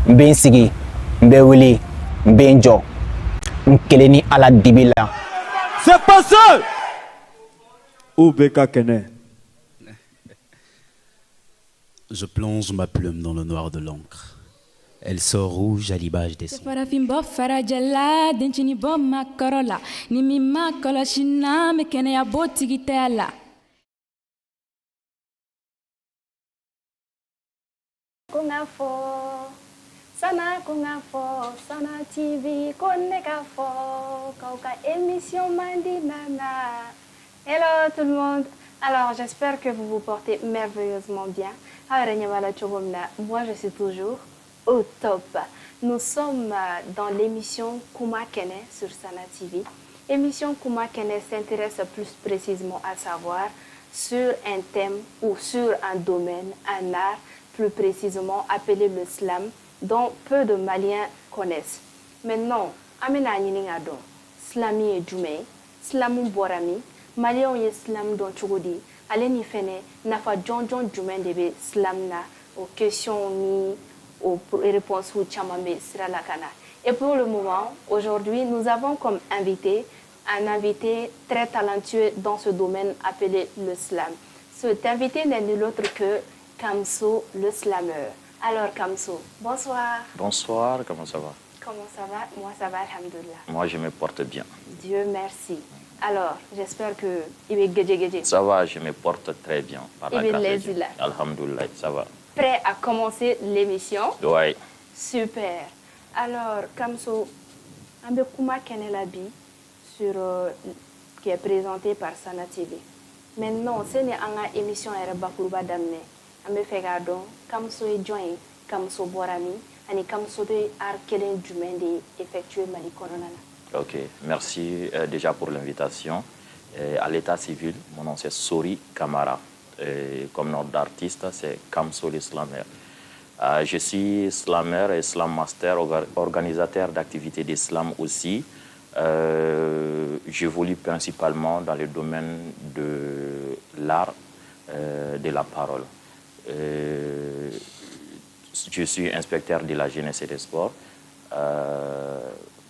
bɛ n sigi n bɛ wuli n bɛ n jɔ n kelen ni Ala dibi la. C'est passé. Oubeka Kene. Je plonge ma plume dans le noir de l'encre. Elle sort rouge à l'image des sons. Sana TV Koneka fo Kauka émission Mandi Nana. Hello tout le monde. Alors j'espère que vous vous portez merveilleusement bien. Moi je suis toujours au top. Nous sommes dans l'émission Kuma Kene sur Sana TV. Émission Kuma Kene s'intéresse plus précisément à savoir sur un thème ou sur un domaine, un art plus précisément appelé le slam, dont peu de Maliens connaissent. Maintenant, amena nyininga don slami e jume, slamu borami, Maliens ye slam don chugodi, ale ni fene nafa jonjon jume debe slam na aux questions ni aux réponses ou chamambe sira la kana. Et pour le moment, aujourd'hui, nous avons comme invité un invité très talentueux dans ce domaine appelé le slam. Cet invité n'est nul autre que Kamso le slameur. Alors Kamso, bonsoir. Bonsoir, comment ça va? Comment ça va? Moi ça va, alhamdoulilah. Moi je me porte bien. Dieu merci. Alors, j'espère que il est gedje. Ça va, je me porte très bien. Par la grâce de Dieu. Alhamdoulilah, ça va. Prêt à commencer l'émission? Oui. Super. Alors, Kamso, on va kuma Kenelabi sur qui est présenté par Sana TV. Maintenant, c'est une émission à Bakuruba Damne. Ambe fegado Kamso e join Kamso borami ani Kamso be arkelen jumende effectué Mali Koronana. Ok, merci déjà pour l'invitation. À l'état civil, mon nom c'est Sori Kamara. Comme nom d'artiste, c'est Kamso le Slammer. Je suis slammer et slam master, organisateur d'activités d'islam aussi. J'évolue principalement dans le domaine de l'art, de la parole. Je suis inspecteur de la jeunesse et des sports.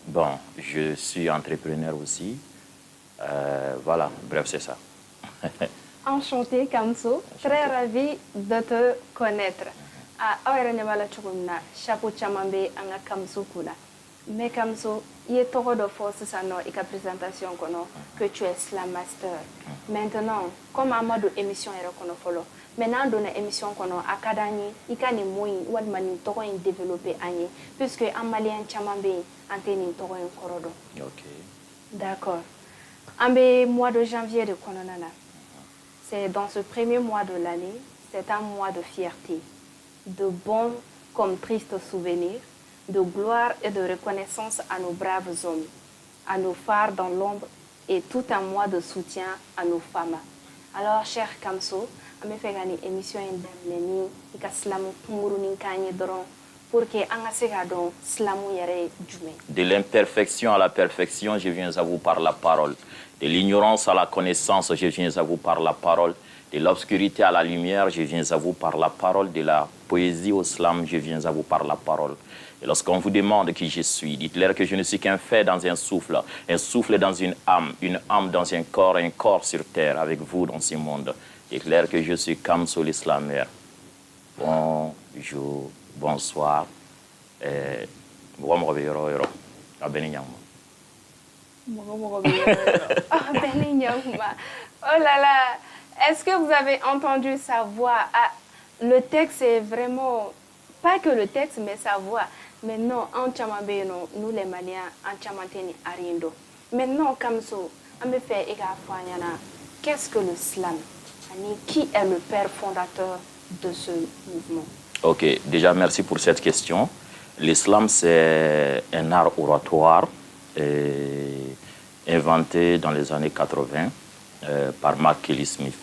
Bon, je suis entrepreneur aussi. Voilà, bref, c'est ça. Enchanté, Kamso. Très ravi de te connaître. Chapeau chamambe anga Kamso kuna. Mais Kamso, il est trop de force ça non et présentation que tu es slam master. Maintenant, comme Amadou émission est reconnu maintenant dans l'émission kono akadani ikani moyi wadmani toko en développer ani puisque en malien chamambe anteni toko en korodo. OK. D'accord. Ambe mois de janvier de kononana. C'est dans ce premier mois de l'année, c'est un mois de fierté, de bons comme tristes souvenirs, de gloire et de reconnaissance à nos braves hommes, à nos phares dans l'ombre et tout un mois de soutien à nos femmes. Alors cher Kamso, ame fegani émission indemneni ika slamu kumuruni kanye doron pour que anga sega don slamu yare jume. De l'imperfection à la perfection, je viens à vous par la parole. De l'ignorance à la connaissance, je viens à vous par la parole. De l'obscurité à la lumière, je viens à vous par la parole. De la poésie au slam, je viens à vous par la parole. Et lorsqu'on vous demande qui je suis, dites-leur que je ne suis qu'un fait dans un souffle dans une âme dans un corps sur terre, avec vous dans ce monde. Dites-leur que je suis Kamso le Slammer. Bonjour, bonsoir. Oh là là, est-ce que vous avez entendu sa voix? Le texte est vraiment, pas que le texte, mais sa voix. Maintenant, en Chamambé, nous les Maliens, en Chamanteni Arindo. Maintenant, Kamso, on me fait qu'est-ce que le slam? Qui est le père fondateur de ce mouvement? Ok, déjà merci pour cette question. L'islam, c'est un art oratoire inventé dans les années 80 par Mark Kelly Smith,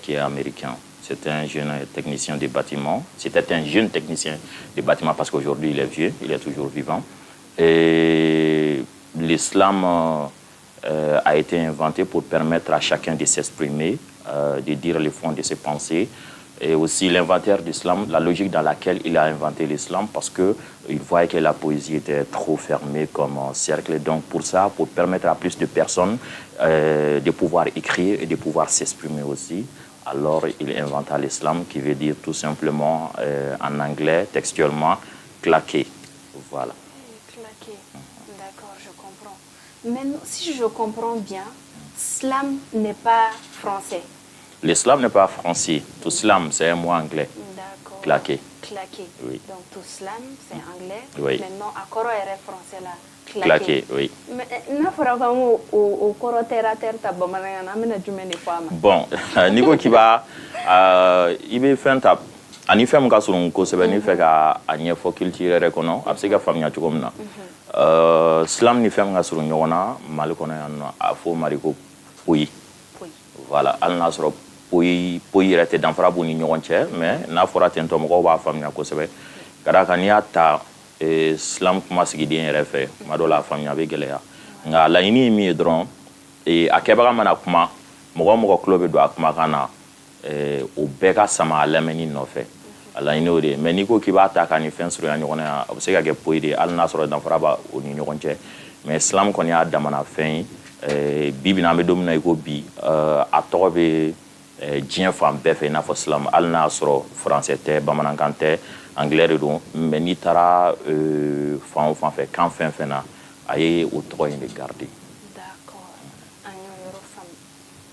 qui est américain. C'est un jeune technicien des bâtiments. C'était un jeune technicien des bâtiments parce qu'aujourd'hui il est vieux, il est toujours vivant. Et l'islam a été inventé pour permettre à chacun de s'exprimer, de dire le fond de ses pensées, et aussi l'inventaire d'islam, la logique dans laquelle il a inventé l'islam, parce qu'il voyait que la poésie était trop fermée comme un cercle. Donc pour ça, pour permettre à plus de personnes de pouvoir écrire et de pouvoir s'exprimer aussi, alors il inventa l'islam, qui veut dire tout simplement, en anglais, textuellement, claquer. Voilà. Claquer. D'accord, je comprends. Mais si je comprends bien, slam n'est pas français. L'islam n'est pas français. Tout slam, c'est un mot anglais. D'accord. Claquer. Claquer. Oui. Donc tout slam, c'est anglais. Oui. Maintenant, à Koro est français là. Claquer, oui. Mais n'a pas au Koro terre à terre tabamanana amena jumeni fama. Bon, Nico qui va, il va faire un tap. Ani fɛn ka surun kosɛbɛ ni fɛ ka a ɲɛfɔ culture yɛrɛ kɔnɔ a bɛ se ka faamuya cogo min na slam ni fɛn ka surun ɲɔgɔn na Mali kɔnɔ yan nɔ a fɔ Mali ko poyi voilà hali n'a sɔrɔ poyi yɛrɛ tɛ danfara b'u ni ɲɔgɔn cɛ mais n'a fɔra ten tɔ mɔgɔw b'a faamuya kosɛbɛ ka d'a kan n'i y'a ta slam kuma sigiden yɛrɛ fɛ tuma dɔw la a faamuya bɛ gɛlɛya nka laɲini ye min ye dɔrɔn a kɛbaga mana kuma mɔgɔ o mɔgɔ tulo bɛ don a kumakan na o bɛɛ ka sama a lamɛnni nɔfɛ a laɲini o de ye mais n'i ko k'i b'a ta k'a ni fɛn surunya ɲɔgɔn na a bɛ se ka kɛ poyi de ye hali n'a sɔrɔ danfara b'a o ni ɲɔgɔn cɛ mais islam kɔni y'a damana fɛn ye bi bi in na an bɛ don min na i ko bi a tɔgɔ bɛ diɲɛ fan bɛɛ fɛ i n'a fɔ islam hali n'a sɔrɔ faransɛ tɛ bamanankan tɛ anglais de don mais n'i taara fan o fan fɛ kan fɛn fɛn na a ye o tɔgɔ in de garder. D'accord, an y'o yɔrɔ faamu.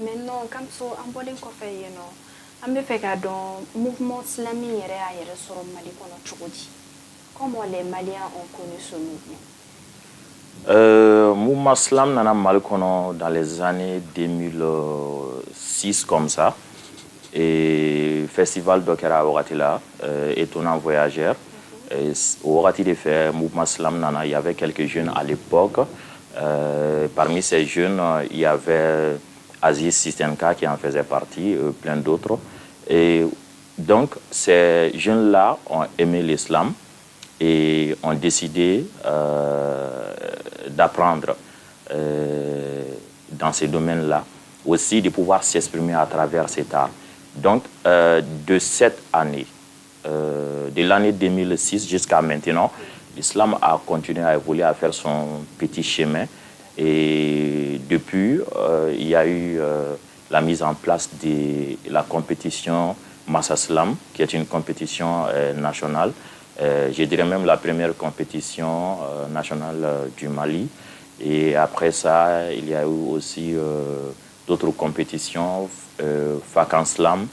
Maintenant comme so an bɔlen kɔfɛ yen nɔ an bɛ fɛ k'a dɔn mouvement islamique yɛrɛ y'a yɛrɛ sɔrɔ Mali kɔnɔ cogo di? Comment les Maliens ont connu ce mouvement? Mouvement Slam nana Mali kɔnɔ dans les années 2006 comme ça et festival dɔ kɛra a wagati la étonnant voyageur au wagati de fɛ mouvement Slam nana il y avait quelques jeunes à l'époque parmi ces jeunes il y avait Aziz Sistenka qui en faisait partie plein d'autres et donc ces jeunes là ont aimé l'islam et ont décidé d'apprendre dans ces domaines-là, aussi de pouvoir s'exprimer à travers cet art. Donc, de cette année, de l'année 2006 jusqu'à maintenant, l'islam a continué à évoluer, à faire son petit chemin. Et depuis, il y a eu la mise en place de la compétition Massa Slam, qui est une compétition nationale. Je dirais même la première compétition nationale du Mali. Et après ça, il y a eu aussi d'autres compétitions, Fakan Slam.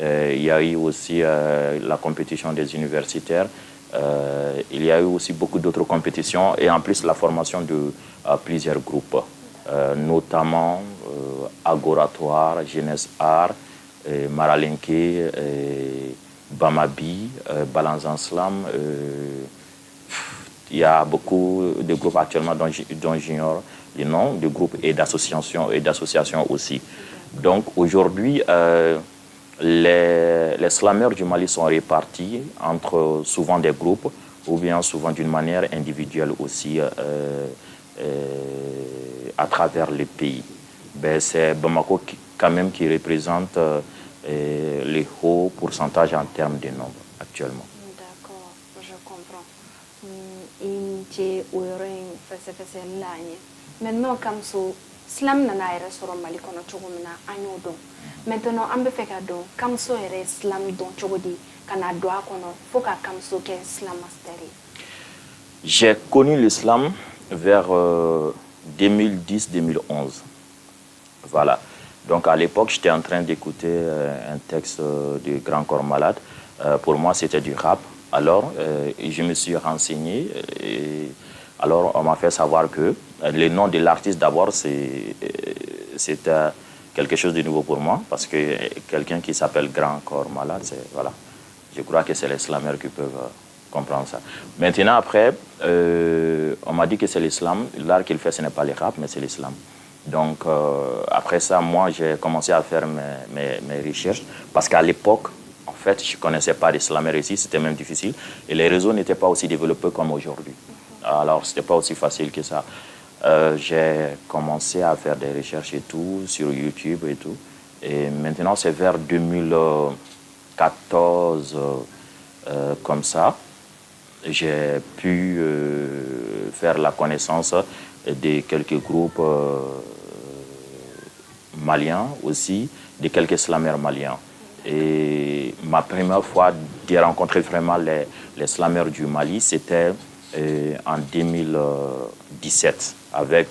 Il y a eu aussi la compétition des universitaires. Il y a eu aussi beaucoup d'autres compétitions et en plus la formation de plusieurs groupes, notamment Agoratoire, Jeunesse Art, Maralenke, Bamabi, Balanzan Slam. Il y a beaucoup de groupes actuellement dont j'ignore les noms de groupes et d'associations aussi. Donc aujourd'hui, les slameurs du Mali sont répartis entre souvent des groupes ou bien souvent d'une manière individuelle aussi à travers les pays. C'est Bamako quand même qui représente les hauts pourcentages en termes de nombre actuellement. D'accord, je comprends. Maintenant, comme ça, Slam nana yɛrɛ sɔrɔ Mali kɔnɔ cogo min na an y'o dɔn. Maintenant an bɛ fɛ ka dɔn Kamso yɛrɛ Slam dɔn cogo di ka na don a kɔnɔ fo ka Kamso kɛ Slam master ye. J'ai connu l'islam vers 2010-2011. Voilà. Donc à l'époque, j'étais en train d'écouter un texte de Grand Corps Malade. Pour moi, c'était du rap. Alors, je me suis renseigné. Alors, on m'a fait savoir que le nom de l'artiste, d'abord, c'était quelque chose de nouveau pour moi. Parce que quelqu'un qui s'appelle Grand Corps Malade, voilà. Je crois que c'est les slameurs qui peuvent comprendre ça. Maintenant, après, on m'a dit que c'est l'islam. L'art qu'il fait, ce n'est pas le rap, mais c'est l'islam. Donc, après ça, moi, j'ai commencé à faire mes recherches. Parce qu'à l'époque, en fait, je ne connaissais pas d'islameur ici, c'était même difficile. Et les réseaux n'étaient pas aussi développés comme aujourd'hui. Alors, ce n'était pas aussi facile que ça. J'ai commencé à faire des recherches et tout, sur YouTube et tout. Et maintenant, c'est vers 2014 2014, comme ça, j'ai pu faire la connaissance de quelques groupes maliens aussi, de quelques slameurs maliens. Et ma première fois de rencontrer vraiment les slameurs du Mali, c'était en 2017 avec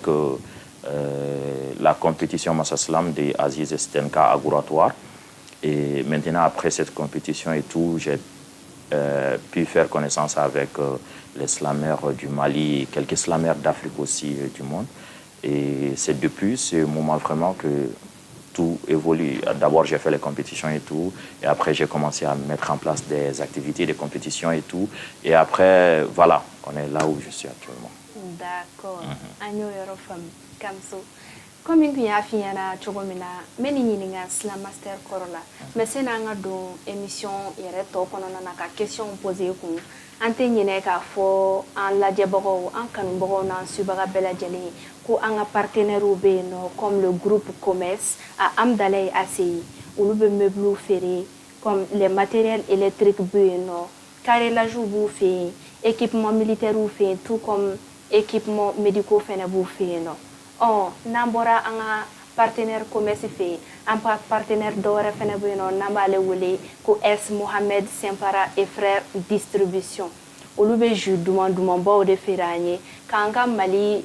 la compétition Massa Slam de Aziz Stenka à Gouratoire. Et maintenant, après cette compétition et tout, j'ai pu faire connaissance avec les slameurs du Mali, quelques slameurs d'Afrique aussi du monde. Et c'est depuis ce moment vraiment que tout évolue. D'abord, j'ai fait les compétitions et tout. Et après, j'ai commencé à mettre en place des activités, des compétitions et tout. Et après, voilà, on est là où je suis actuellement. D'accord. Agno Yorofam, Kamso. Comme il y a Fiana, Chogomina, Meninga, Slam Master Corolla. Mais c'est une émission, il y a une question posée. Antenne ka fo an lajɛbagaw an kanubagaw n'an subaga bɛɛ lajɛlen ko an ka partenaires bɛ yen nɔ comme le groupe Commerce à Amdalaye ACI olu bɛ meubles feere comme les matériels électriques bɛ yen nɔ carrelage b'u fɛ yen équipement militaire fɛ yen tout comme équipement médicaux fɛnɛ b'u fɛ yen nɔ n'an bɔra an ka partenaire Commerce fɛ yen an partenaire dɔwɛrɛ fɛnɛ bɛ yen nɔ n'an b'ale wele ko S Mohamed Sempara et frères distribution olu bɛ jus dumandumanbaw de feere an ye k'an ka Mali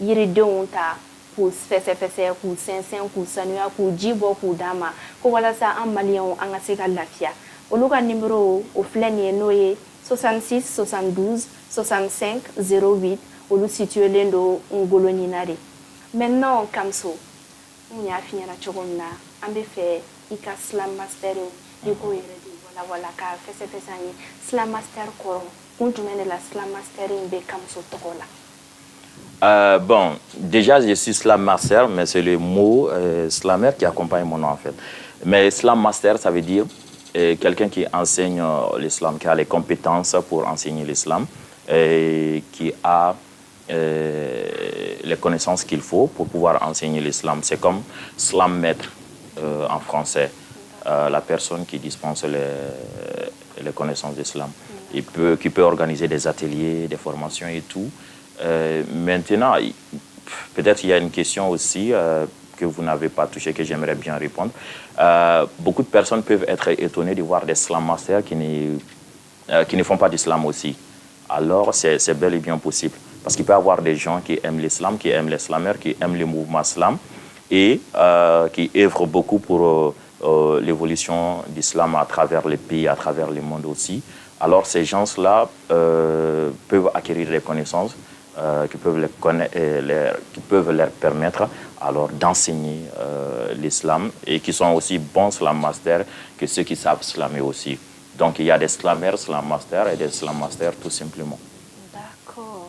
yiridenw ta k'u fɛsɛfɛsɛ k'u sɛnsɛn k'u sanuya k'u ji bɔ k'u d'a ma ko walasa an maliyɛnw an ka se ka lafiya olu ka numéro o filɛ nin ye n'o ye 66 72 65 08 olu situelen do Ngolo Ɲinare maintenant Kamso mun y'a f'i ɲɛna cogo min na an bɛ fɛ i ka Slam Master i k'o yɛrɛ de wala ka fɛsɛfɛsɛ an ye Slam Master kɔrɔ kun jumɛn de la Slam Master in bɛ Kamso tɔgɔ la. Bon, déjà je suis Slam Master, mais c'est le mot slammer qui accompagne mon nom en fait. Mais Slam Master, ça veut dire quelqu'un qui enseigne l'islam, qui a les compétences pour enseigner l'islam, qui a les connaissances qu'il faut pour pouvoir enseigner l'islam. C'est comme Slam Maître en français, la personne qui dispense les connaissances d'islam. Qui peut organiser des ateliers, des formations et tout. Maintenant, peut-être il y a une question aussi que vous n'avez pas touchée, que j'aimerais bien répondre. Beaucoup de personnes peuvent être étonnées de voir des Slam Masters qui ne font pas d'islam aussi. Alors, c'est bel et bien possible. Parce qu'il peut y avoir des gens qui aiment l'islam, qui aiment les slameurs, qui aiment le mouvement slam et qui œuvrent beaucoup pour l'évolution d'islam à travers les pays, à travers le monde aussi. Alors, ces gens-là peuvent acquérir des connaissances qui peuvent leur permettre alors d'enseigner l'islam et qui sont aussi bons slam masters que ceux qui savent slammer aussi. Donc il y a des slammers, slam masters et des slam masters tout simplement. D'accord.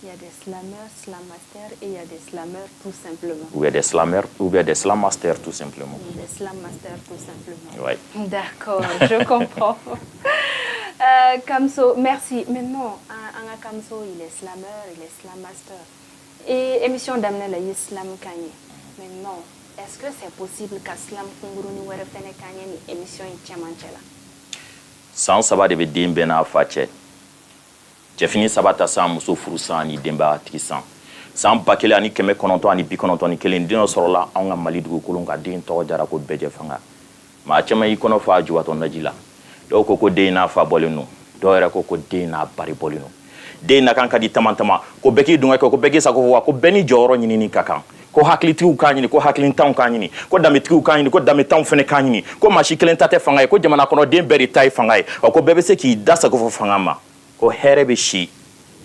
Il y a des slammers, slam masters et il y a des slammers tout simplement. Ou il y a des slammers ou bien des slam masters tout simplement. Des slam masters tout simplement. Oui. D'accord, je comprends. Kamso, merci. Maintenant, Anga Kamso, il est slammer, il est slam master. Et émission d'amener la Islam Kanye. Maintenant, est-ce que c'est possible que Slam Kunguruni ou Refene Kanye ni émission Itchamanchela? Sans savoir de Dembena Fache. J'ai fini Sabata sans Mousso Frousan ni Demba Tissan. Sans Bakele ani Keme Kononto ani Pikononto ni Kelen Dino Sorola, Anga Malidu Kulunga Din Toja ko Beje Fanga. Ma Chama Ikono Fa Juaton Najila. Do koko Dena Fa Bolino. Do era koko Dena Bari Bolino. Dena kanka di tamantama ko beki dunga ko beki sa ko beni joro nyini ni kakan ko haklitiw kanyini ko haklintan kanyini ko dametiw kanyini ko dametan fene kanyini ko mashikelen tate fanga ko jamana kono den beri tai fanga ko bebe se ki dasa ko fanga ma ko herebe shi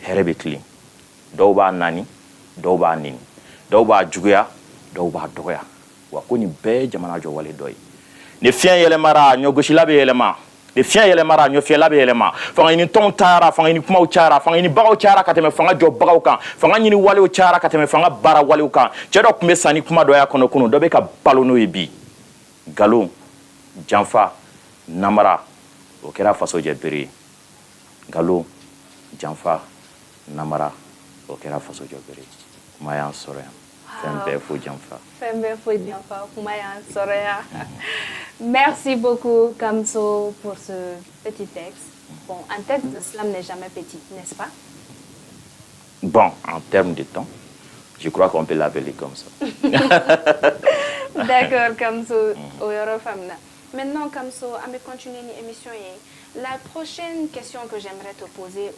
herebe clean do ba nani do ba nin do ba juguya do ba doya wa ko ni be jamana jo wale doy ne fien yele mara nyogoshi labe yele ma de fian yele mara nyo fian labe yele ma fanga ni ton tara fanga ni kuma o chara fanga ni bago chara kateme fanga jo bago kan fanga ni wale o chara kateme fanga bara wale o kan chedo kumbe sani kuma do ya kono kuno do be ka balono ebi galo janfa namara o kera faso je bere galo janfa namara o kera faso je bere maya sore Merci beaucoup, Kamso, pour ce petit texte. Bon, un texte d'islam n'est jamais petit, n'est-ce pas? Bon, en termes de temps, je crois qu'on peut l'appeler comme ça. D'accord, Kamso. Maintenant, Kamso, on va continuer l'émission. La prochaine question que j'aimerais te poser,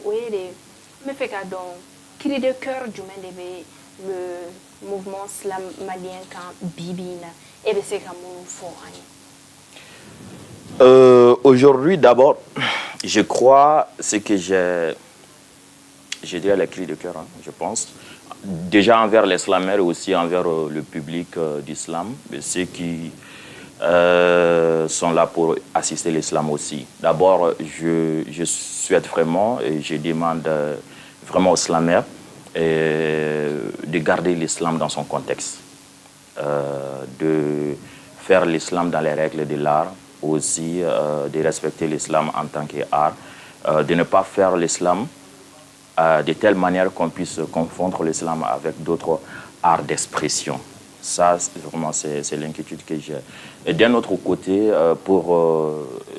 me fait donc cri de cœur du le mouvement slam malien quand Bibina et c'est comme Aujourd'hui, d'abord, je crois ce que je dirais les cris de cœur, hein, je pense. Déjà envers les slameurs et aussi envers le public d'islam, ceux qui sont là pour assister l'islam aussi. D'abord, je souhaite vraiment et je demande vraiment aux slameurs de garder l'islam dans son contexte, de faire l'islam dans les règles de l'art, aussi de respecter l'islam en tant qu'art, de ne pas faire l'islam de telle manière qu'on puisse confondre l'islam avec d'autres arts d'expression. Ça, vraiment, c'est l'inquiétude que j'ai. Et d'un autre côté, pour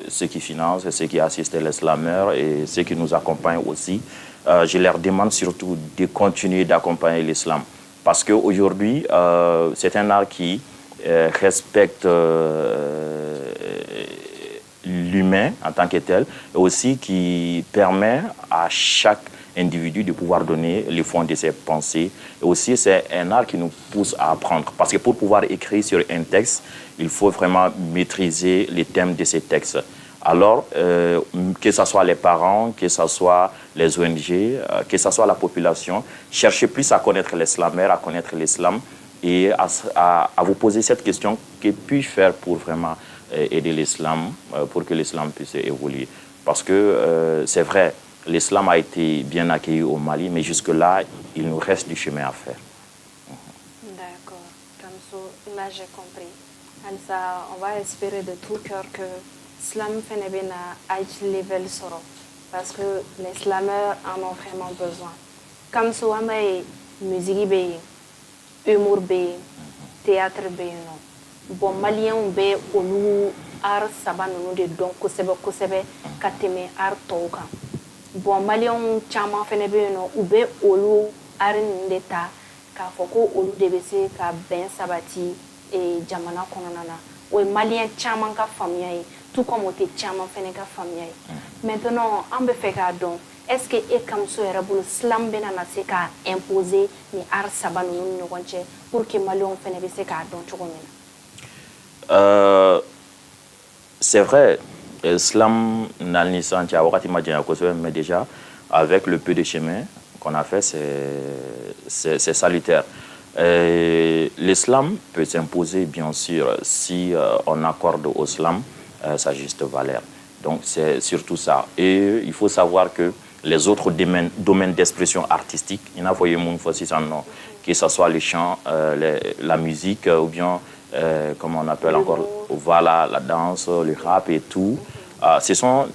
ceux qui financent, ceux qui assistent les slameurs et ceux qui nous accompagnent aussi, je leur demande surtout de continuer d'accompagner l'islam. Parce qu'aujourd'hui, c'est un art qui respecte l'humain en tant que tel, et aussi qui permet à chaque individu de pouvoir donner les fonds de ses pensées. Et aussi, c'est un art qui nous pousse à apprendre. Parce que pour pouvoir écrire sur un texte, il faut vraiment maîtriser les thèmes de ces textes. Alors, que ce soit les parents, que ce soit les ONG, que ce soit la population, cherchez plus à connaître les slameurs, à connaître l'islam et à vous poser cette question, que puis-je faire pour vraiment aider l'islam, pour que l'islam puisse évoluer. Parce que c'est vrai, l'islam a été bien accueilli au Mali, mais jusque-là, il nous reste du chemin à faire. D'accord. Kamso, là j'ai compris. Alors, on va espérer de tout cœur que l'islam fait un high level soro. Parce que les slameurs en ont vraiment besoin. Kamso, on a musique, humour, théâtre, bon, Malien, on a art saban de donc kosebe kateme art toka. Bon, Malion chama fene be no ube olu arin deta ka foko olu debese ka ben sabati et jamana kononana. O Malien chama ka famille tout comme te chama fene ka famille. Maintenant, on be fait ka don. Est-ce que et comme so era bulu slam bena na se ka imposer ni art sabanu no gonche pour que Malion fene be se ka don chogomena. C'est vrai, l'islam n'a ni senti à wakati madjana kosebe, mais déjà avec le peu de chemin qu'on a fait, c'est salutaire. L'islam peut s'imposer bien sûr si on accorde au islam sa juste valeur. Donc c'est surtout ça. Et il faut savoir que les autres domaines d'expression artistique, il y en a que ce soit les chants, la musique ou bien comment on appelle encore, voilà, la danse, le rap et tout. Ce sont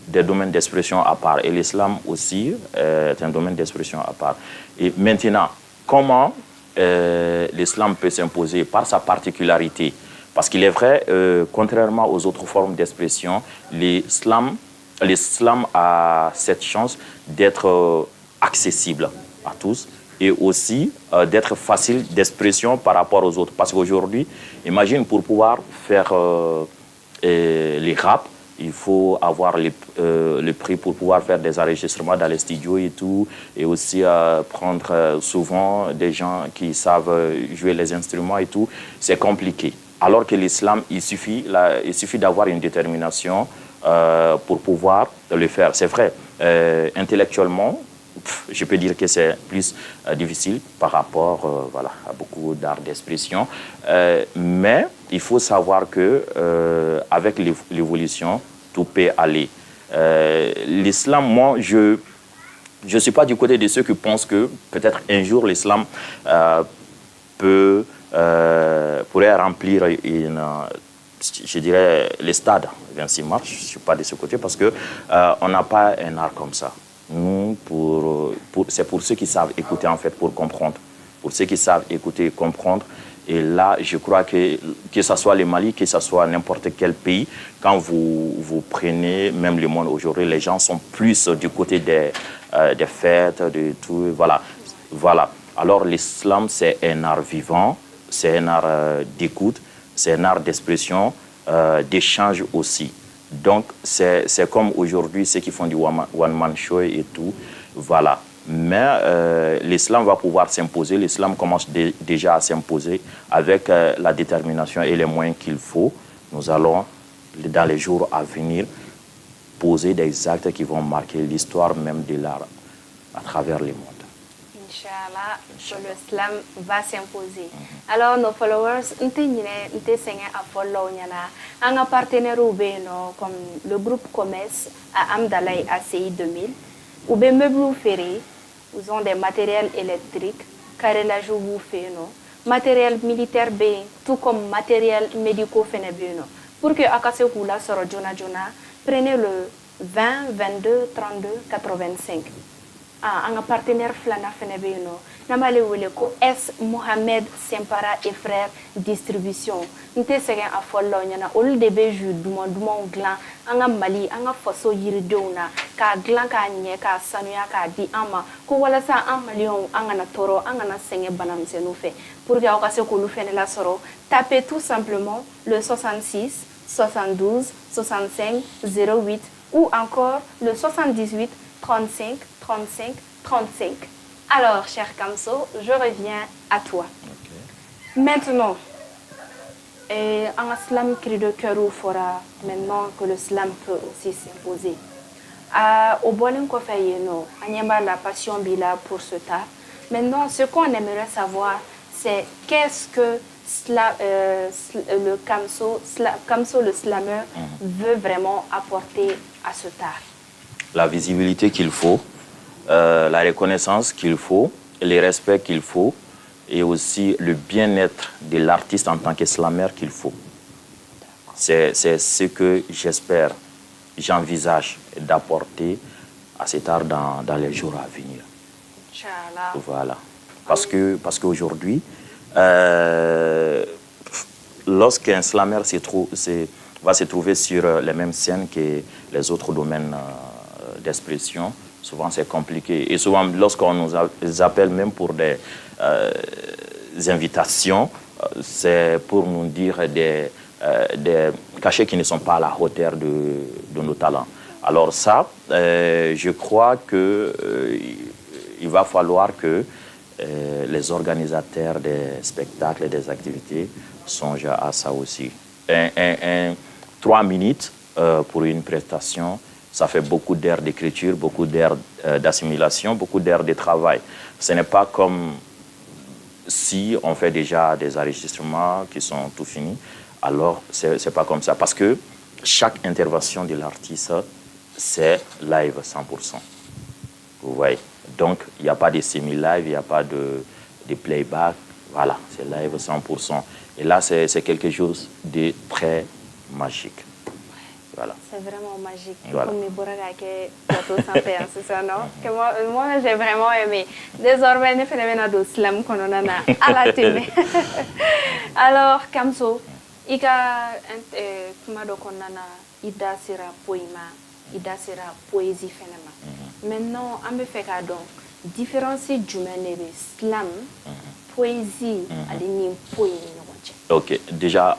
des domaines d'expression à part. Et l'islam aussi est un domaine d'expression à part. Et maintenant, comment l'islam peut s'imposer par sa particularité? Parce qu'il est vrai, contrairement aux autres formes d'expression, l'islam a cette chance d'être accessible à tous et aussi d'être facile d'expression par rapport aux autres. Parce qu'aujourd'hui, imagine, pour pouvoir faire les rap, il faut avoir le prix pour pouvoir faire des enregistrements dans les studios et tout, et aussi prendre souvent des gens qui savent jouer les instruments et tout. C'est compliqué. Alors que l'islam, il suffit d'avoir une détermination pour pouvoir le faire. C'est vrai, intellectuellement, je peux dire que c'est plus difficile par rapport voilà, à beaucoup d'arts d'expression. Mais il faut savoir que avec l'évolution, tout peut aller. L'islam, moi, je ne suis pas du côté de ceux qui pensent que peut-être un jour l'islam pourrait remplir je dirais les stades 26 mars. Je ne suis pas de ce côté parce qu'on n'a pas un art comme ça. Nous, c'est pour ceux qui savent écouter, en fait, pour comprendre. pour ceux qui savent écouter et comprendre. Et là, je crois que ce soit le Mali, que ce soit n'importe quel pays, quand vous prenez, même le monde aujourd'hui, les gens sont plus du côté des fêtes, de tout, voilà. Alors l'islam, c'est un art vivant, c'est un art d'écoute, c'est un art d'expression, d'échange aussi. Donc, c'est comme aujourd'hui, ceux qui font du one-man show et tout, voilà. Mais l'islam va pouvoir s'imposer, l'islam commence déjà à s'imposer avec la détermination et les moyens qu'il faut. Nous allons, dans les jours à venir, poser des actes qui vont marquer l'histoire même de l'art à travers le monde. Inch'Allah, l'islam va s'imposer. Alors, nos followers, nous avons un partenaire comme le groupe Commerce à Amdalaï ACI 2000, ou bien Meubles Ferré, ils ont des matériels électriques, carrelage ou matériel militaire, tout comme matériel médico fénébino. Pour que Akase Hula sort Jona, prenez le 20 22 32 85. Un partenaire flana fénébino. Namale wele ko S Mohamed Sempara et frères distribution. Nte segen a follow nyana ol de beju dumon glan anga Mali anga faso yiri dewna ka glan ka nye ka sanuya ka di ama ko wala sa an Malion anga na toro anga na senge banamse nou fe pour que okase ko lu fene la soro tapez tout simplement le 66 72 65 08 ou encore le 78 35 35 35. Alors, cher Kamso, je reviens à toi. Okay. Maintenant, un slam cri de cœur fera maintenant que le slam peut aussi s'imposer. Au Bolin Kofayeno, Anyamba la passion bila pour ce tas. Maintenant, ce qu'on aimerait savoir, c'est qu'est-ce que le Kamso le slammer veut vraiment apporter à ce tas. La visibilité qu'il faut. La reconnaissance qu'il faut, le respect qu'il faut et aussi le bien-être de l'artiste en tant que slammer qu'il faut. C'est ce que j'espère, j'envisage d'apporter à cet art dans les jours à venir. Inch'Allah. Voilà. Parce qu'aujourd'hui, lorsqu'un slammer va se trouver sur les mêmes scènes que les autres domaines d'expression, souvent c'est compliqué. Et souvent, lorsqu'on nous appelle même pour des invitations, c'est pour nous dire des cachets qui ne sont pas à la hauteur de nos talents. Alors ça, je crois qu'il va falloir que les organisateurs des spectacles et des activités songent à ça aussi. 3 minutes pour une prestation, ça fait beaucoup d'heures d'écriture, beaucoup d'heures d'assimilation, beaucoup d'heures de travail. Ce n'est pas comme si on fait déjà des enregistrements qui sont tout finis. Alors, ce n'est pas comme ça. Parce que chaque intervention de l'artiste, c'est live 100%. Vous voyez. Donc, il n'y a pas de semi-live, il n'y a pas de playback. Voilà, c'est live 100%. Et là, c'est quelque chose de très magique. Voilà. C'est vraiment magique. Voilà. Comme c'est ça, non? Que moi j'ai vraiment aimé. Désormais, nous faisons de slam qu'on a à la télé. Alors, Kamso, ika kuma do konana ida sira poema, ida sira poésie phénomène. Maintenant, on me fait qu'à donc différence du slam, poésie, à des poésie. Ok, déjà.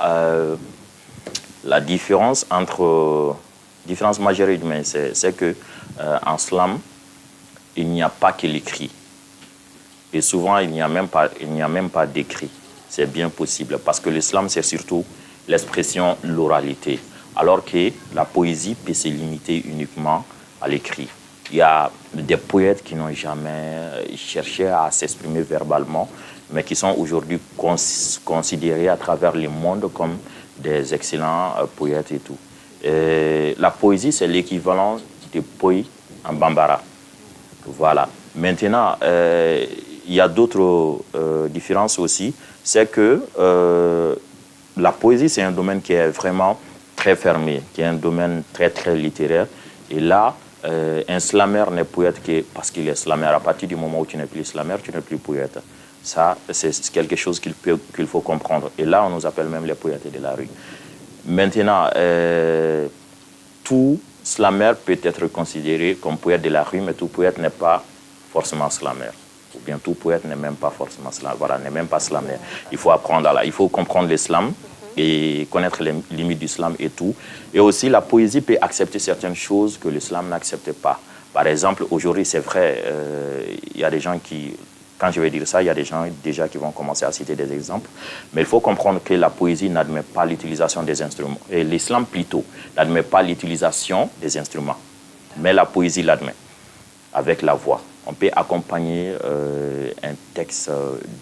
La différence majeure, c'est que en slam, il n'y a pas que l'écrit. Et souvent, il n'y a même pas d'écrit. C'est bien possible. Parce que le slam, c'est surtout l'expression, l'oralité. Alors que la poésie peut se limiter uniquement à l'écrit. Il y a des poètes qui n'ont jamais cherché à s'exprimer verbalement, mais qui sont aujourd'hui considérés à travers le monde comme des excellents poètes et tout. La poésie, c'est l'équivalent de poé en bambara. Voilà. Maintenant, il y a d'autres différences aussi. C'est que la poésie, c'est un domaine qui est vraiment très fermé, qui est un domaine très, très littéraire. Et là, un slammer n'est poète que parce qu'il est slammer. À partir du moment où tu n'es plus slammer, tu n'es plus poète. Ça, c'est quelque chose qu'il faut comprendre. Et là, on nous appelle même les poètes de la rue. Maintenant, tout slammer peut être considéré comme poète de la rue, mais tout poète n'est pas forcément slammer. Ou bien tout poète n'est même pas forcément slammer. Voilà, n'est même pas slammer. Il faut apprendre il faut comprendre l'islam et connaître les limites du slam et tout. Et aussi, la poésie peut accepter certaines choses que l'islam n'accepte pas. Par exemple, aujourd'hui, c'est vrai, il y a des gens qui... Quand je vais dire ça, il y a des gens déjà qui vont commencer à citer des exemples. Mais il faut comprendre que la poésie n'admet pas l'utilisation des instruments. Et l'islam, plutôt, n'admet pas l'utilisation des instruments. Mais la poésie l'admet, avec la voix. On peut accompagner un texte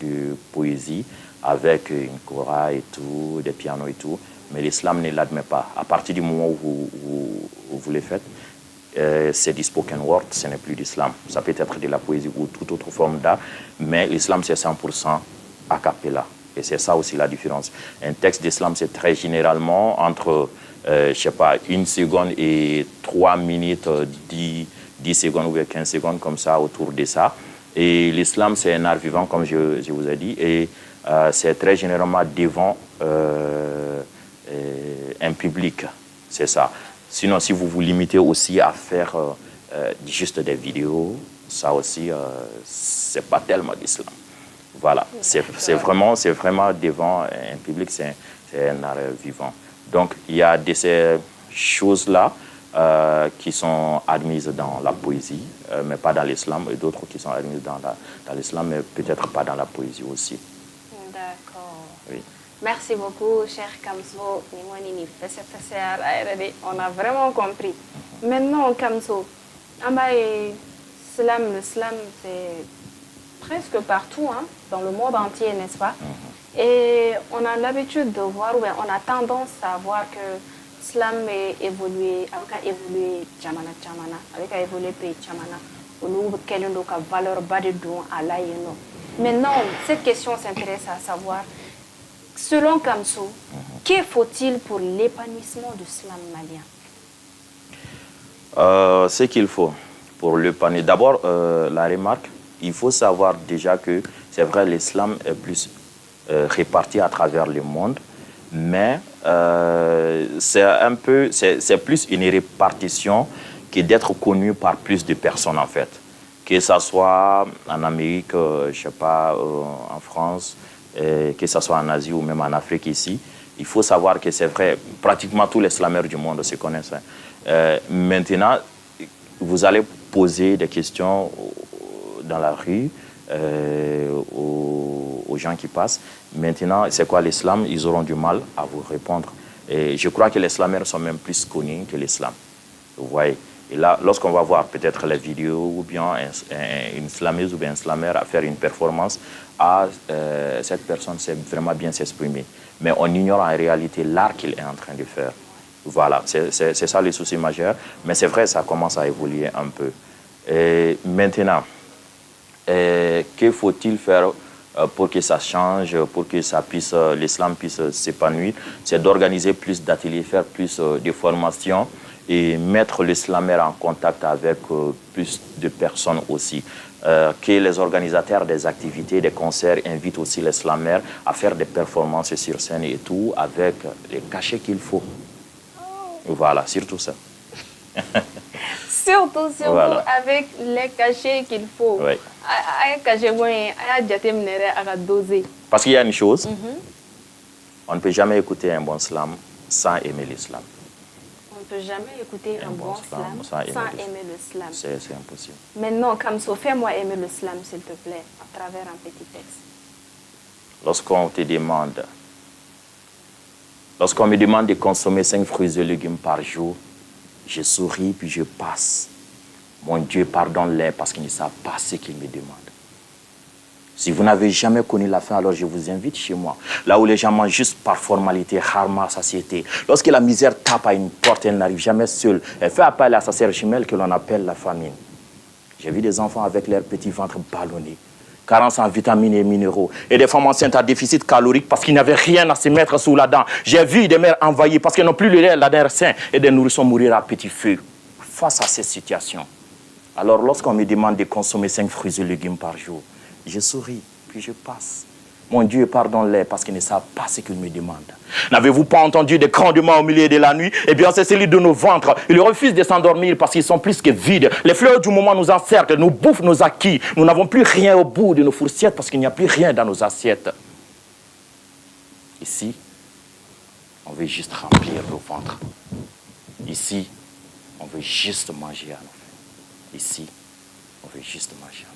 de poésie avec une chorale et tout, des pianos et tout. Mais l'islam ne l'admet pas. À partir du moment où vous le faites, c'est du spoken word, ce n'est plus d'islam. Ça peut être de la poésie ou toute autre forme d'art, mais l'islam, c'est 100% a cappella. Et c'est ça aussi la différence. Un texte d'islam, c'est très généralement entre, je ne sais pas, 1 seconde et 3 minutes, 10 secondes ou 15 secondes, comme ça, autour de ça. Et l'islam, c'est un art vivant, comme je vous ai dit, et c'est très généralement devant un public. C'est ça. Sinon, si vous vous limitez aussi à faire juste des vidéos, ça aussi, c'est pas tellement d'islam. Voilà, c'est vraiment devant un public, c'est un art vivant. Donc, il y a de ces choses-là qui sont admises dans la poésie, mais pas dans l'islam, et d'autres qui sont admises dans l'islam, mais peut-être pas dans la poésie aussi. D'accord. Oui. Merci beaucoup, cher Kamso. On a vraiment compris. Maintenant, Kamso, le slam, c'est presque partout, hein, dans le monde entier, n'est-ce pas? Et on a l'habitude de voir, ou bien on a tendance à voir que slam est évolué, avec Jamana, avec évolué pays Jamana, ou quelle est la valeur de don à l'aïno. Maintenant, cette question s'intéresse à savoir, selon Kamso, que faut-il pour l'épanouissement du slam malien? Ce qu'il faut pour l'épanouissement, d'abord, la remarque, il faut savoir déjà que c'est vrai, l'islam est plus réparti à travers le monde, mais c'est plus une répartition que d'être connu par plus de personnes en fait. Que ce soit en Amérique, je ne sais pas, en France, que ce soit en Asie ou même en Afrique ici, il faut savoir que c'est vrai, pratiquement tous les slameurs du monde se connaissent. Maintenant, vous allez poser des questions dans la rue aux gens qui passent. Maintenant, c'est quoi l'islam? Ils auront du mal à vous répondre. Et je crois que les slameurs sont même plus connus que l'islam. Vous voyez? Et là, lorsqu'on va voir peut-être les vidéos ou bien une slameuse ou bien un slameur à faire une performance, cette personne sait vraiment bien s'exprimer. Mais on ignore en réalité l'art qu'il est en train de faire. Voilà, c'est ça le souci majeur. Mais c'est vrai, ça commence à évoluer un peu. Et maintenant, que faut-il faire pour que ça change, pour que l'islam puisse s'épanouir? C'est d'organiser plus d'ateliers, faire plus de formations et mettre le slammer en contact avec plus de personnes aussi. Que les organisateurs des activités, des concerts invitent aussi les slammers à faire des performances sur scène et tout avec les cachets qu'il faut. Voilà, surtout ça. Surtout Voilà. avec les cachets qu'il faut. Oui. Parce qu'il y a une chose, on ne peut jamais écouter un bon slam sans aimer l'islam. On ne peut jamais écouter un bon slam sans aimer le slam. C'est impossible. Maintenant, Kamso, fais-moi aimer le slam, s'il te plaît, à travers un petit texte. Lorsqu'on me demande de consommer 5 fruits et légumes par jour, je souris puis je passe. Mon Dieu, pardonne-les parce qu'ils ne savent pas ce qu'ils me demandent. Si vous n'avez jamais connu la faim, alors je vous invite chez moi. Là où les gens mangent juste par formalité, harma, satiété. Lorsque la misère tape à une porte, elle n'arrive jamais seule. Elle fait appel à sa sœur jumelle que l'on appelle la famine. J'ai vu des enfants avec leur petit ventre ballonné, carence en vitamines et minéraux, et des femmes enceintes à déficit calorique parce qu'ils n'avaient rien à se mettre sous la dent. J'ai vu des mères envahies parce qu'elles n'ont plus le lait, la dernière sein, et des nourrissons mourir à petit feu. Face à ces situations, alors lorsqu'on me demande de consommer 5 fruits et légumes par jour, je souris. puis je passe. Mon Dieu, pardonne-les parce qu'ils ne savent pas ce qu'ils me demandent. N'avez-vous pas entendu des grondements au milieu de la nuit? Eh bien, c'est celui de nos ventres. Ils refusent de s'endormir parce qu'ils sont plus que vides. Les fleurs du moment nous encerclent, nous bouffent nos acquis. Nous n'avons plus rien au bout de nos fourchettes parce qu'il n'y a plus rien dans nos assiettes. Ici, on veut juste remplir le ventre. Ici, on veut juste manger à nos faim. Ici, on veut juste manger à nos faim.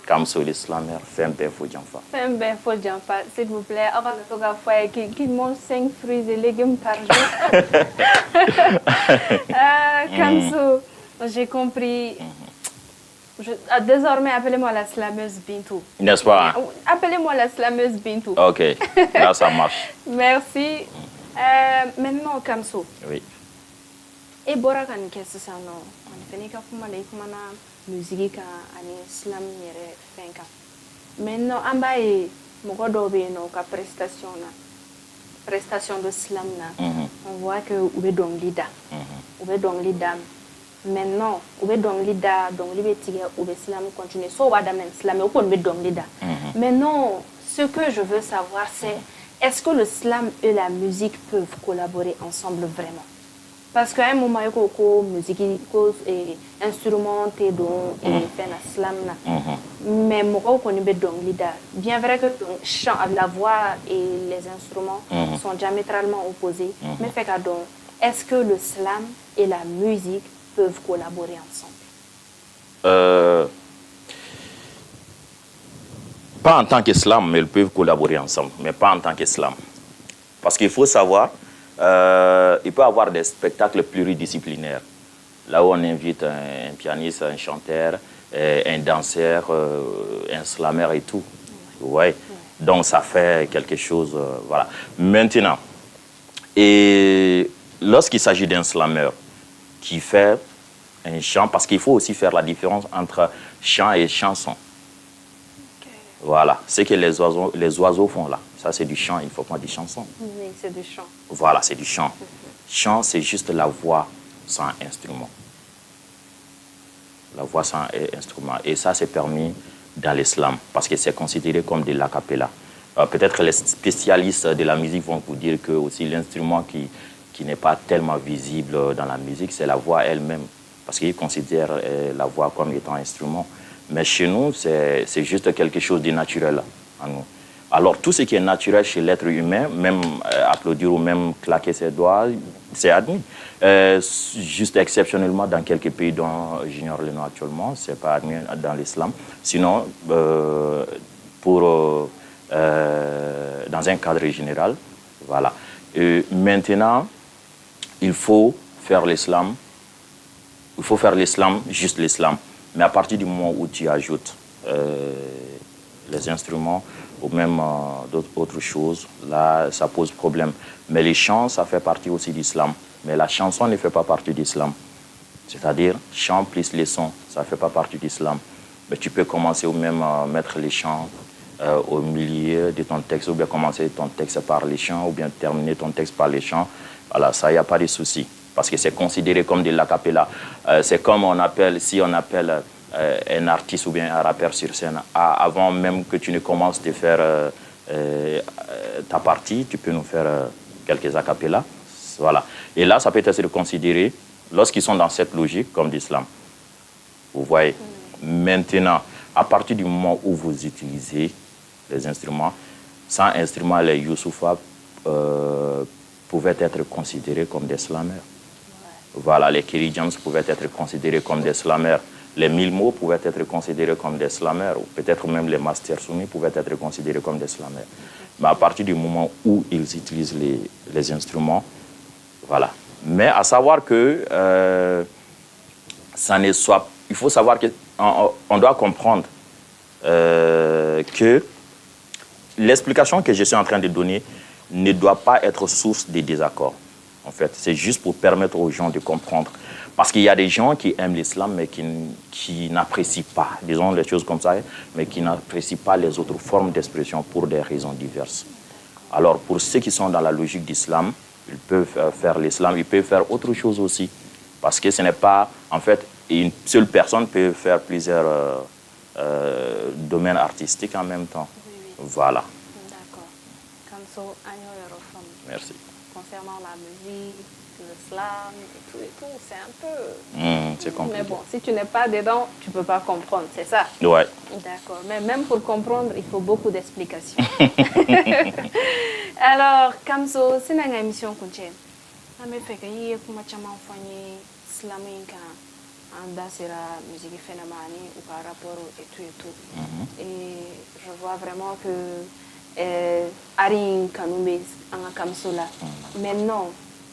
Comme sur l'islam, femme ben faut j'enfa. Femme ben faut j'enfa, s'il vous plaît. Avant de toga foyer qui mange 5 fruits et légumes par jour. Kamso, j'ai compris. Désormais, appelez-moi la slameuse Bintou. N'est-ce pas? Appelez-moi la slameuse Bintou. Ok, là ça marche. Merci. Maintenant, Kamso. Oui. Et bora kan kesi sano, on fait ka kuma le kuma na musique ka ani slam yere fenka. Maintenant, ambaye moko dobe no ka prestation de slam na. On voit que ube dong lida. Ube dong lida. Maintenant, ube dong lida, dong libe tige ube slam continue. So wada men slam ou ube dong lida. Maintenant, ce que je veux savoir c'est est-ce que le slam et la musique peuvent collaborer ensemble vraiment? Parce qu'à un moment, il y a musique, instrument, et fait la slam. Mais moi, je connais bien vrai que la voix et les instruments sont diamétralement opposés. Mais fait est-ce que le slam et la musique peuvent collaborer ensemble? Pas en tant qu'islam, mais ils peuvent collaborer ensemble. Mais pas en tant qu'islam. Parce qu'il faut savoir... il peut y avoir des spectacles pluridisciplinaires. Là où on invite un pianiste, un chanteur, un danseur, un slammer et tout. Ouais. Donc ça fait quelque chose. Voilà. Maintenant, et lorsqu'il s'agit d'un slammer qui fait un chant, parce qu'il faut aussi faire la différence entre chant et chanson. Voilà, ce que les oiseaux font là. Ça, c'est du chant, il ne faut pas des chansons. Oui, c'est du chant. Voilà, c'est du chant. Chant, c'est juste la voix sans instrument. La voix sans instrument. Et ça, c'est permis dans l'islam, parce que c'est considéré comme de l'acapella. Peut-être les spécialistes de la musique vont vous dire que aussi l'instrument qui n'est pas tellement visible dans la musique, c'est la voix elle-même. Parce qu'ils considèrent la voix comme étant instrument. Mais chez nous, c'est juste quelque chose de naturel en nous. Alors, tout ce qui est naturel chez l'être humain, même applaudir ou même claquer ses doigts, c'est admis. Juste exceptionnellement, dans quelques pays dont j'ignore le nom actuellement, ce n'est pas admis dans l'islam. Sinon, dans un cadre général, voilà. Et maintenant, il faut faire l'islam. Il faut faire l'islam, juste l'islam. Mais à partir du moment où tu ajoutes les instruments ou même d'autres choses, là, ça pose problème. Mais les chants, ça fait partie aussi de l'islam. Mais la chanson ne fait pas partie de l'islam. C'est-à-dire, chant plus les sons, ça ne fait pas partie de l'islam. Mais tu peux commencer ou même mettre les chants au milieu de ton texte, ou bien commencer ton texte par les chants, ou bien terminer ton texte par les chants. Voilà, ça, il n'y a pas de souci. Parce que c'est considéré comme de l'acapella. C'est comme si on appelle un artiste ou bien un rappeur sur scène. Avant même que tu ne commences de faire ta partie, tu peux nous faire quelques acapellas. Voilà. Et là, ça peut être considéré, lorsqu'ils sont dans cette logique, comme l'islam. Vous voyez. Maintenant, à partir du moment où vous utilisez les instruments, sans instruments, les Youssoufa pouvaient être considérés comme des slammers. Voilà, les Kerry James pouvaient être considérés comme des slammers. Les Milmo pouvaient être considérés comme des slammers. Ou peut-être même les Master Sunni pouvaient être considérés comme des slammers. Mais à partir du moment où ils utilisent les instruments, voilà. Mais à savoir que ça ne soit... Il faut savoir qu'on doit comprendre que l'explication que je suis en train de donner ne doit pas être source de désaccord. En fait, c'est juste pour permettre aux gens de comprendre. Parce qu'il y a des gens qui aiment l'islam, mais qui n'apprécient pas, disons les choses comme ça, mais qui n'apprécient pas les autres formes d'expression pour des raisons diverses. Alors, pour ceux qui sont dans la logique d'islam, ils peuvent faire l'islam, ils peuvent faire autre chose aussi. Parce que ce n'est pas, en fait, une seule personne peut faire plusieurs domaine artistique en même temps. Oui. Voilà. D'accord. Kamso Agno Yorofam. Merci. Concernant la musique, le slam et tout, c'est un peu... C'est compliqué. Mais bon, si tu n'es pas dedans, tu ne peux pas comprendre, c'est ça? Ouais. D'accord. Mais même pour comprendre, il faut beaucoup d'explications. Alors, Kamso, c'est une émission qu'on tient. Je me fais que je suis islamique en dasera musique phénomène ou par rapport et tout. Et je vois vraiment que Arin Kanoumbe en Kamso là. Maintenant,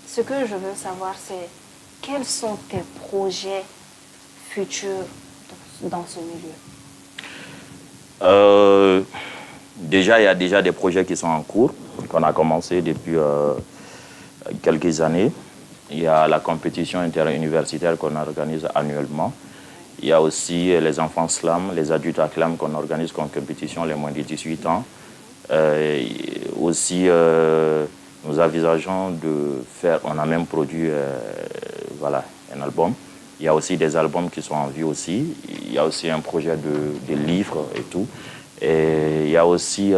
ce que je veux savoir, c'est quels sont tes projets futurs dans ce milieu? Déjà, il y a déjà des projets qui sont en cours, qu'on a commencé depuis quelques années. Il y a la compétition interuniversitaire qu'on organise annuellement. Il y a aussi les enfants slam, les adultes acclam qu'on organise comme compétition les moins de 18 ans. Aussi, nous envisageons de faire, on a même produit voilà, un album. Il y a aussi des albums qui sont en vue aussi. Il y a aussi un projet de livres et tout. Et il y a aussi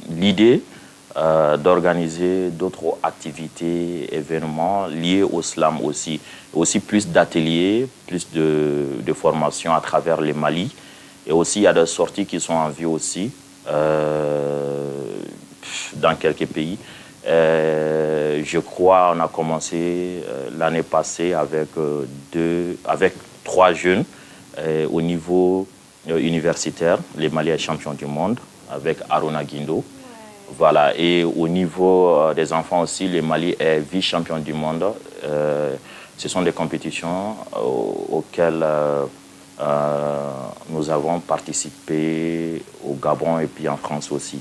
l'idée d'organiser d'autres activités, événements liés au slam aussi. Aussi plus d'ateliers, plus de formations à travers les Mali. Et aussi, il y a des sorties qui sont en vue aussi dans quelques pays. Je crois qu'on a commencé l'année passée avec 3 jeunes au niveau universitaire. Les Maliens champions du monde avec Aruna Guindo. Ouais. Voilà. Et au niveau des enfants aussi, les Mali est vice-champion du monde. Ce sont des compétitions auxquelles nous avons participé au Gabon et puis en France aussi.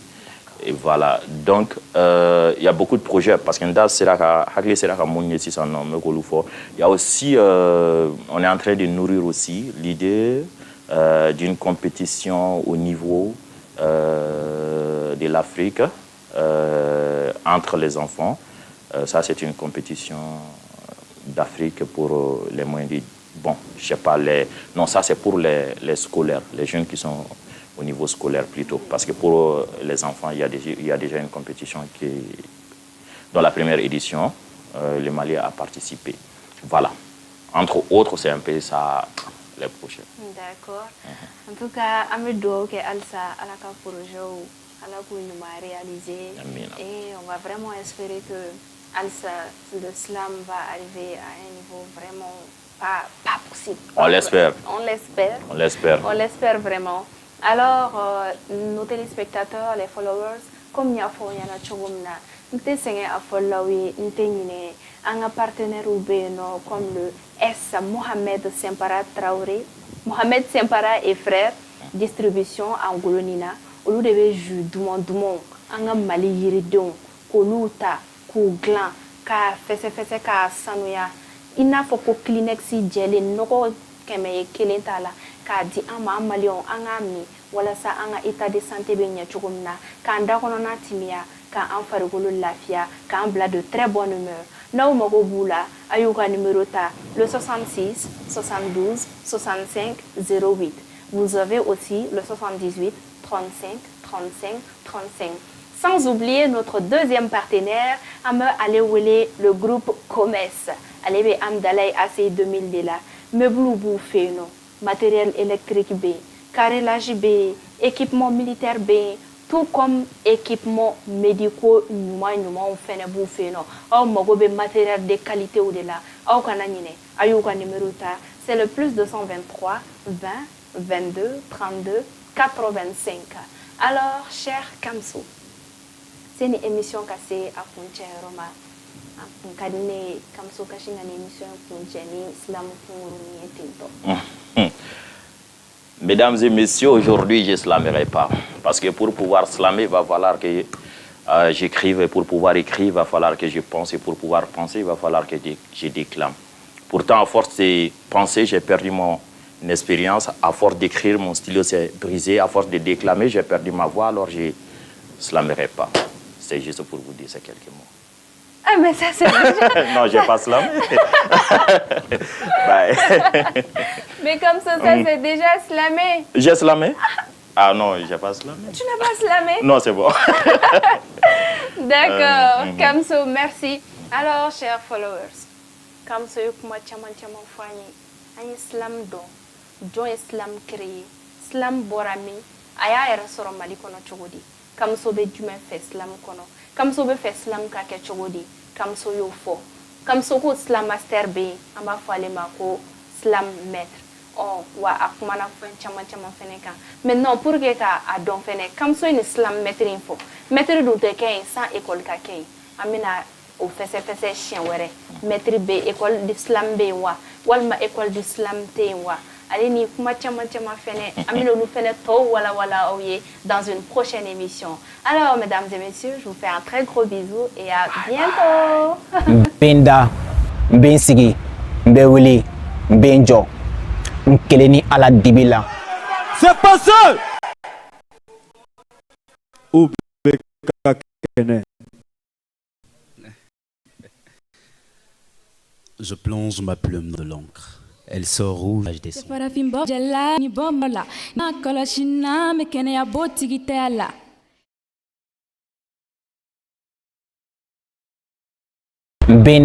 Et voilà. Donc, il y a beaucoup de projets parce qu'il y a aussi, on est en train de nourrir aussi l'idée d'une compétition au niveau de l'Afrique entre les enfants. Ça, c'est une compétition d'Afrique pour les moins de... Bon, je sais pas, non, ça, c'est pour les scolaires, les jeunes qui sont au niveau scolaire plutôt. Parce que pour les enfants, il y a déjà une compétition dans la première édition, le Mali a participé. Voilà. Entre autres, c'est un peu ça, les projets. D'accord. En tout cas, Amedo, que Alsa, à la projet, à la réaliser. Et on va vraiment espérer que Alsa, le slam va arriver à un niveau vraiment pas possible. On l'espère. On l'espère. On l'espère. On l'espère vraiment. Alors, nos téléspectateurs, les followers, comme il y a nous avons un partenaire comme le S. Mohamed Sempara Traoré. Mohamed Sempara et frère, distribution en Golonina. Au lieu de jouer Dumont, un Mali Yiridon, Koluta, Kouglan, Ka Fese Ka Sanoya. Il n'a pas de Kleenex gel, noko keme kelentala ka di ama malion angami wala sa anga état de santé be nya chugumna ka ndakono na timia ka an farigolo lafia ka an bla de très bonne humeur na o mago bula ayuka numéro ta le 66 72 65 08. Vous avez aussi le 78 35 35 35. Sans oublier notre deuxième partenaire, le groupe Comes. Allez, Amdalay AC 2000 de là. Meuble bouffeno, matériel électrique B, carrelage B, équipement militaire B, tout comme équipement médicaux, nous fait bouffeno. Au mogobe matériel de qualité au delà. Au kananine, ayuka numéro ta, c'est le plus 223 20 22 32 85. Alors, cher Kamso, c'est une émission cassée à Punche Roma. Mesdames et messieurs, aujourd'hui, je ne slamerai pas. Parce que pour pouvoir slammer, il va falloir que j'écrive. Et pour pouvoir écrire, il va falloir que je pense. Et pour pouvoir penser, il va falloir que je déclame. Pourtant, à force de penser, j'ai perdu mon expérience. À force d'écrire, mon stylo s'est brisé. À force de déclamer, j'ai perdu ma voix. Alors, je ne slamerai pas. C'est juste pour vous dire ces quelques mots. Ah, mais ça, c'est déjà... Non, je n'ai pas slam. Mais Mais comme ça, c'est déjà slamé. J'ai slamé? Ah non, j'ai pas slamé. Tu n'as pas slamé? Non, c'est bon. D'accord, Kamso, merci. Alors, chers followers, Kamso, kuma chaman fani, ani slam don, John slam créé, slam borami, aya era soro mali kono chogodi. Kamso be jumen fe slam kono, Kamso be fe slam kake chogodi, Kamso yo fo. Kamso ko slam master be, amba fale mako slam maître. Oh, wa akumana fen chaman fene kan. Maintenant pour que ka a don fene, Kamso ni slam maître info. Maître dun te ken sans école ka ken. Amina o fese chien were. Maître be école d'islam be wa, walma école d'islam te wa. Allez ni kuma chaman fene, amina nous fene to wala oye dans une prochaine émission. Alors mesdames et messieurs, je vous fais un très gros bisou et à bientôt. Benda, Bensigi, Bewili, Benjo, Keleni ala dibila. C'est pas ça. Ou Bekakene. Je plonge ma plume dans l'encre. Elle sort rouge, je descends. Ben